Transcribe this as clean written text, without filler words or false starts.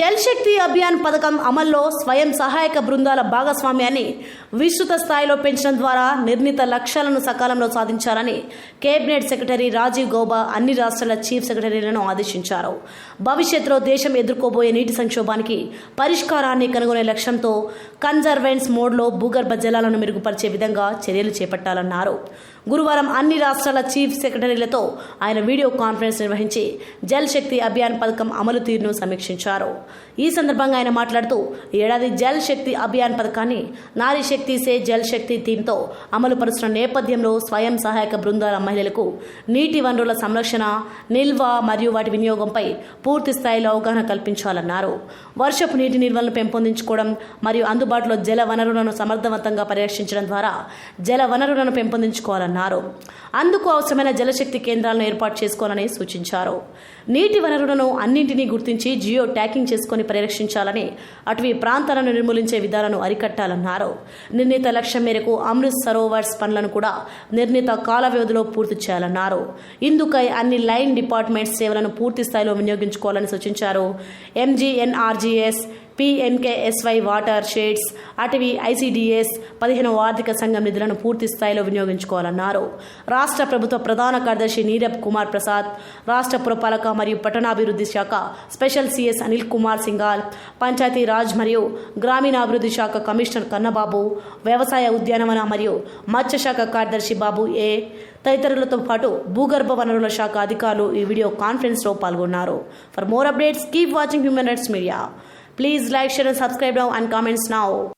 జల్ శక్తి అభియాన్ పథకం అమల్లో స్వయం సహాయక బృందాల భాగస్వామ్యాన్ని విస్తృత స్థాయిలో పెంచడం ద్వారా నిర్ణీత లక్ష్యాలను సకాలంలో సాధించాలని కేబినెట్ సెక్రటరీ రాజీవ్ గౌబా అన్ని రాష్ట్రాల చీఫ్ సెక్రటరీలను ఆదేశించారు. భవిష్యత్తులో దేశం ఎదుర్కోబోయే నీటి సంక్షోభానికి పరిష్కారాన్ని కనుగొనే లక్ష్యంతో కన్జర్వెన్స్ మోడ్లో భూగర్భ జలాలను మెరుగుపరిచే విధంగా చర్యలు చేపట్టాలన్నారు. గురువారం అన్ని రాష్ట్రాల చీఫ్ సెక్రటరీలతో ఆయన వీడియో కాన్ఫరెన్స్ నిర్వహించి జల్ శక్తి అభియాన్ పథకం అమలు తీరును సమీక్షించారు. ఈ సందర్భంగా ఆయన మాట్లాడుతూ ఏడాది జల్ శక్తి అభియాన్ పథకాన్ని నారీ శక్తి సే జల్ శక్తి థీమ్తో అమలు పరుస్తున్న నేపథ్యంలో స్వయం సహాయక బృందాల మహిళలకు నీటి వనరుల సంరక్షణ, నిల్వ మరియు వాటి వినియోగంపై పూర్తి స్థాయిలో అవగాహన కల్పించాలన్నారు. వర్షపు నీటి నిల్వలను పెంపొందించుకోవడం మరియు అందుబాటులో జల వనరులను సమర్థవంతంగా పరిరక్షించడం ద్వారా జల వనరులను పెంపొందించుకోవాలన్నారు. అందుకు అవసరమైన జలశక్తి కేంద్రాలను ఏర్పాటు చేసుకోవాలని సూచించారు. నీటి వనరులను అన్నింటినీ గుర్తించి జియో ట్యాగింగ్ చేసుకుని పరిరక్షించాలని, అటవీ ప్రాంతాలను నిర్మూలించే విధాలను అరికట్టాలన్నారు. నిర్ణీత లక్ష్యం మేరకు అమృత్ సరోవర్స్ పనులను కూడా నిర్ణీత కాల వ్యవధిలో పూర్తి చేయాలన్నారు. ఇందుకై అన్ని లైన్ డిపార్ట్మెంట్స్ సేవలను పూర్తి స్థాయిలో వినియోగించుకోవాలని సూచించారు. ఎంజీఎన్ఆర్జీఎస్, PMKSY వాటర్ షేడ్స్, అటవీ ICDS 15వ ఆర్థిక సంఘం నిధులను పూర్తి స్థాయిలో వినియోగించుకోవాలన్నారు. రాష్ట్ర ప్రభుత్వ ప్రధాన కార్యదర్శి నీరబ్ కుమార్ ప్రసాద్, రాష్ట్ర పురపాలక మరియు పట్టణాభివృద్ధి శాఖ స్పెషల్ CS అనిల్ కుమార్ సింఘాల్, పంచాయతీ రాజ్ మరియు గ్రామీణాభివృద్ధి శాఖ కమిషనర్ కన్నబాబు, వ్యవసాయ ఉద్యానవన మరియు మత్స్యశాఖ కార్యదర్శి బాబు ఏ తదితరులతో పాటు భూగర్భ వనరుల శాఖ అధికారులు ఈ వీడియో కాన్ఫరెన్స్లో పాల్గొన్నారు. For more updates, keep watching human rights media. Please like, share and subscribe now and comments now.